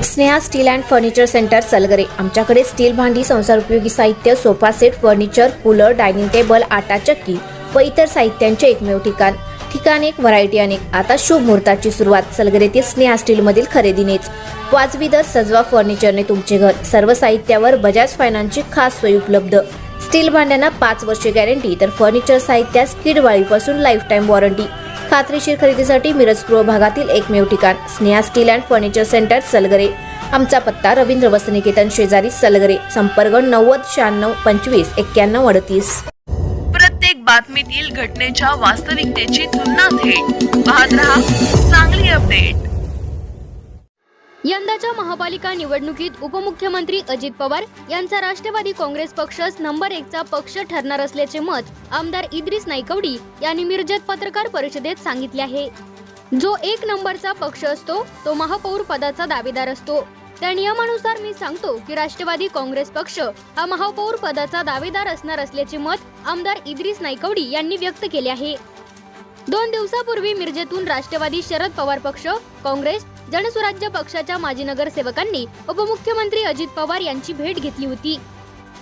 Sneha steel and furniture centre Salgare. आमच्याकडे steel भांडी, संसार उपयोगी साहित्य, sofa set, furniture, cooler, dining table, आटा चक्की व इतर साहित्यांचे एकमेव ठिकाण एक, व्हरायटी अनेक। आता शुभ मुहूर्ताची सुरुवात सलगरेतील स्नेहा स्टील मधील खरेदीनेच। वाजवी दर, सजवा फर्निचरने तुमचे घर। सर्व साहित्यावर बजाज फायनान्सची खास सोय उपलब्ध। स्टील भांड्यांना 5 वर्षे गॅरंटी, तर फर्निचर साहित्यास कीडवाळीपासून लाईफ टाइम वॉरंटी। खात्रीशीर खरेदीसाठी मिरज पूर्व भागातील एकमेव ठिकाण Sneha steel and furniture centre Salgare. आमचा पत्ता रवींद्र वस्त्रनिकेतन शेजारी सलगरे। संपर्क 90 96 25 91 38। प्रत्येक बातमीतील घटनेच्या वास्तविकतेची तुलना थेट पाहत रहा चांगली अपडेट। यंदाच्या महापालिका निवडणुकीत उपमुख्यमंत्री अजित पवार यांचा राष्ट्रवादी काँग्रेस पक्षच नंबर 1 चा पक्ष ठरणार असल्याचे मत आमदार इद्रिस नाईकवडी यांनी मिरजेत पत्रकार परिषदेत सांगितले आहे। जो 1 नंबरचा पक्ष असतो तो महापौर पदाचा दावेदार असतो। त्या नियमानुसार मी सांगतो की राष्ट्रवादी काँग्रेस पक्ष हा महापौर पदाचा दावेदार असणार असल्याचे मत आमदार इद्रिस नाईकवडी यांनी व्यक्त केले आहे। 2 दिवसापूर्वी मिरजेतून राष्ट्रवादी शरद पवार पक्ष, काँग्रेस, जनसुराज्य पक्षाच्या माजी नगरसेवकांनी उपमुख्यमंत्री अजित पवार यांची भेट घेतली होती।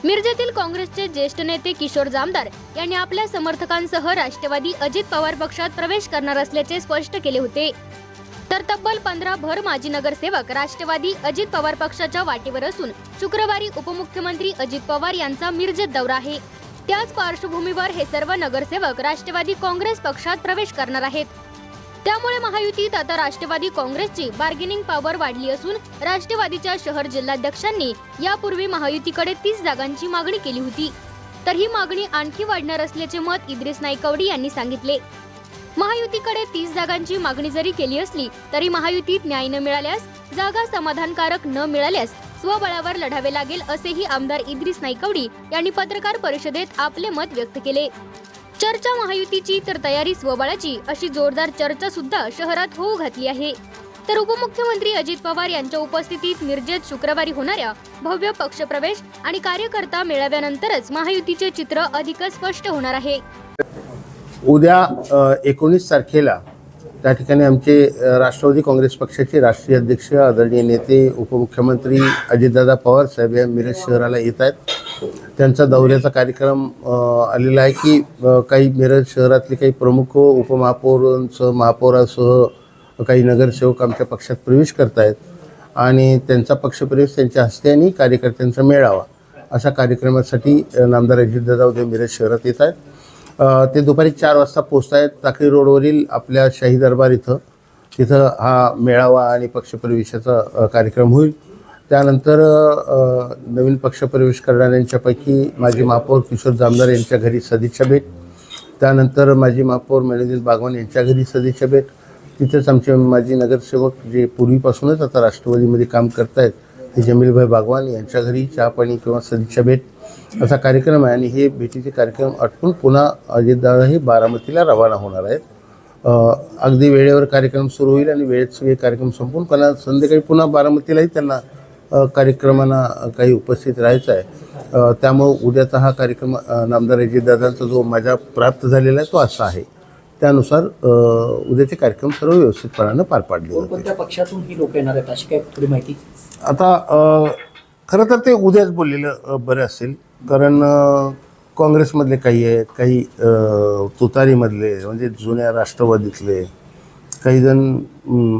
मिरजेतील काँग्रेसचे ज्येष्ठ नेते किशोर जामदार यांनी आपल्या समर्थकांसह राष्ट्रवादी अजित पवार पक्षात प्रवेश करणार असल्याचे स्पष्ट केले होते। तर तब्बल 15 भर माजी नगरसेवक राष्ट्रवादी अजित पवार पक्षाच्या वाटेवर असून शुक्रवारी उपमुख्यमंत्री अजित पवार यांचा मिरजेत दौरा आहे। त्याच पार्श्वभूमीवर हे सर्व नगरसेवक राष्ट्रवादी काँग्रेस पक्षात प्रवेश करणार आहेत। त्यामुळे महायुतीत आता राष्ट्रवादी काँग्रेसची बार्गेनिंग पॉवर वाढली असून राष्ट्रवादीच्या शहर जिल्हाध्यक्षांनी यापूर्वी महायुतीकडे 30 जागांची मागणी केली होती। तर ही मागणी आणखी वाढणार असल्याचे मत इद्रिस नाईकवडी यांनी सांगितले। महायुतीकडे 30 जागांची मागणी जरी केली असली तरी महायुतीत न्याय न मिळाल्यास, जागा समाधानकारक न मिळाल्यास स्वबळावर लढावे लागेल असेही आमदार इद्रिस नाईकवडी यांनी पत्रकार परिषदेत आपले मत व्यक्त केले। चर्चा महायुतीची तर तयारी स्वबळाची अशी जोरदार चर्चा सुद्धा शहरात होऊ घातली आहे। तर उपमुख्यमंत्री अजित पवार यांच्या उपस्थितीत मिरजेत शुक्रवारी होणाऱ्या भव्य पक्षप्रवेश आणि कार्यकर्ता मेळाव्यानंतरच महायुतीचे चित्र अधिक स्पष्ट होणार आहे। उद्या 19 तारखेला त्या ठिकाणी आमचे राष्ट्रवादी काँग्रेस पक्षाचे राष्ट्रीय अध्यक्ष आदरणीय नेते उपमुख्यमंत्री अजितदादा पवार साहेब या मिरज शहराला येत आहेत। त्यांचा दौऱ्याचा कार्यक्रम आलेला आहे की काही मिरज शहरातले काही प्रमुख उपमहापौरांसह महापौरासह काही नगरसेवक आमच्या पक्षात प्रवेश करत आहेत आणि त्यांचा पक्षप्रवेश त्यांच्या हस्ते आणि कार्यकर्त्यांचा मेळावा अशा कार्यक्रमासाठी नामदार अजितदादा उद्या मिरज शहरात येत आहेत। ते दुपारी 4 वाजता पोहोचत आहेत। टाकळी रोडवरील आपल्या शाही दरबार तिथं हा मेळावा आणि पक्षप्रवेशाचा कार्यक्रम होईल। त्यानंतर नवीन पक्षप्रवेश करणाऱ्यांच्यापैकी माजी महापौर किशोर जामदार यांच्या घरी सदिच्छा भेट, त्यानंतर माजी महापौर मेहदीन बागवान यांच्या घरी सदिच्छा भेट, तिथेच आमचे माजी नगरसेवक जे पूर्वीपासूनच आता राष्ट्रवादीमध्ये काम करत आहेत ते जमीलभाई बागवान यांच्या घरी चहापाणी किंवा सदिच्छा भेट असा कार्यक्रम आहे। आणि हे भेटीचे कार्यक्रम आटपून पुन्हा अजितदादा हे बारामतीला रवाना होणार आहेत। अगदी वेळेवर कार्यक्रम सुरू होईल आणि वेळेत सगळे कार्यक्रम संपून पुन्हा संध्याकाळी पुन्हा बारामतीलाही त्यांना कार्यक्रमांना काही उपस्थित राहायचं आहे। त्यामुळे उद्याचा हा कार्यक्रम नामदार अजितदादांचा जो माझा प्राप्त झालेला आहे तो असा आहे। त्यानुसार उद्याचे कार्यक्रम सर्व व्यवस्थितपणानं पार पाडले जातील। कोणत्या पक्षातून ही लोक येणार आहेत अशी काही थोडी माहिती? आता खरं तर ते उद्याच बोललेलं बरं असेल, कारण काँग्रेसमधले काही आहेत, काही तुतारीमधले म्हणजे जुन्या राष्ट्रवादीतले, काही जण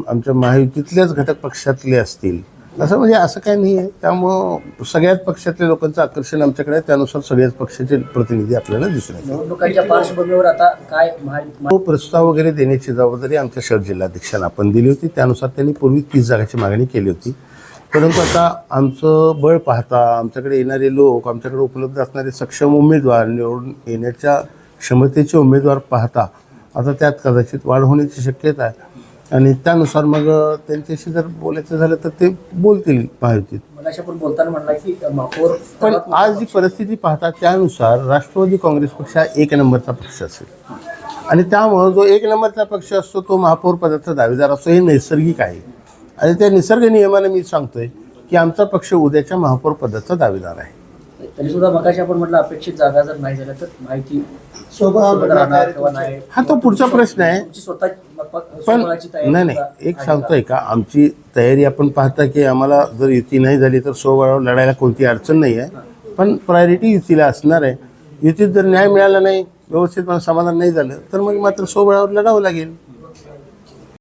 आमच्या महायुतीतल्याच घटक पक्षातले असतील, असं म्हणजे असं काही नाही आहे। त्यामुळं सगळ्याच पक्षातल्या लोकांचं आकर्षण आमच्याकडे आहे। त्यानुसार सगळ्याच पक्षाचे प्रतिनिधी आपल्याला दिसून येतात। निवडणुकांच्या पार्श्वभूमीवर आता काय तो प्रस्ताव वगैरे देण्याची जबाबदारी आमच्या शहर जिल्हाध्यक्षांना आपण दिली होती। त्यानुसार त्यांनी पूर्वी 30 जागाची मागणी केली होती। परंतु आता आमचं बळ पाहता, आमच्याकडे येणारे लोक, आमच्याकडे उपलब्ध असणारे सक्षम उमेदवार, निवडून येण्याच्या क्षमतेचे उमेदवार पाहता आता त्यात कदाचित वाढ होण्याची शक्यता आहे आणि त्यानुसार मग त्यांच्याशी जर बोलायचं झालं तर ते बोलतील महायुतीत। मगाशीपूर्वी बोलताना म्हणला की महापौर, पण आज जी परिस्थिती पाहता त्यानुसार राष्ट्रवादी काँग्रेस पक्ष हा 1 नंबरचा पक्ष असेल आणि त्यामुळं जो 1 नंबरचा पक्ष असतो तो महापौर पदाचा दावेदार असतो, हे नैसर्गिक आहे। आणि त्या निसर्ग नियमाने मी सांगतोय की आमचा पक्ष उद्याच्या महापौर पदाचा दावेदार आहे। तरी सुद्धा मगाशी आपण म्हटलं अपेक्षित जागा जर नाही झाल्या तर माहिती सोबत राहणार किंवा नाही, हा तो पुढचा प्रश्न आहे. तुमची स्वतः पण स्वबळाची तयारी नाही नाही, सुद्धा एक आहे सांगतोय का, आमची तयारी आपण पाहता की आम्हाला जर युती नाही झाली तर स्वबळावर लढायला कोणती अडचण नाही आहे. पण प्रायोरिटी युतीला असणार आहे. युतीत जर न्याय मिळाला नाही, व्यवस्थितपणे समाधान नाही झालं तर मग मात्र स्वबळावर लढावं लागेल.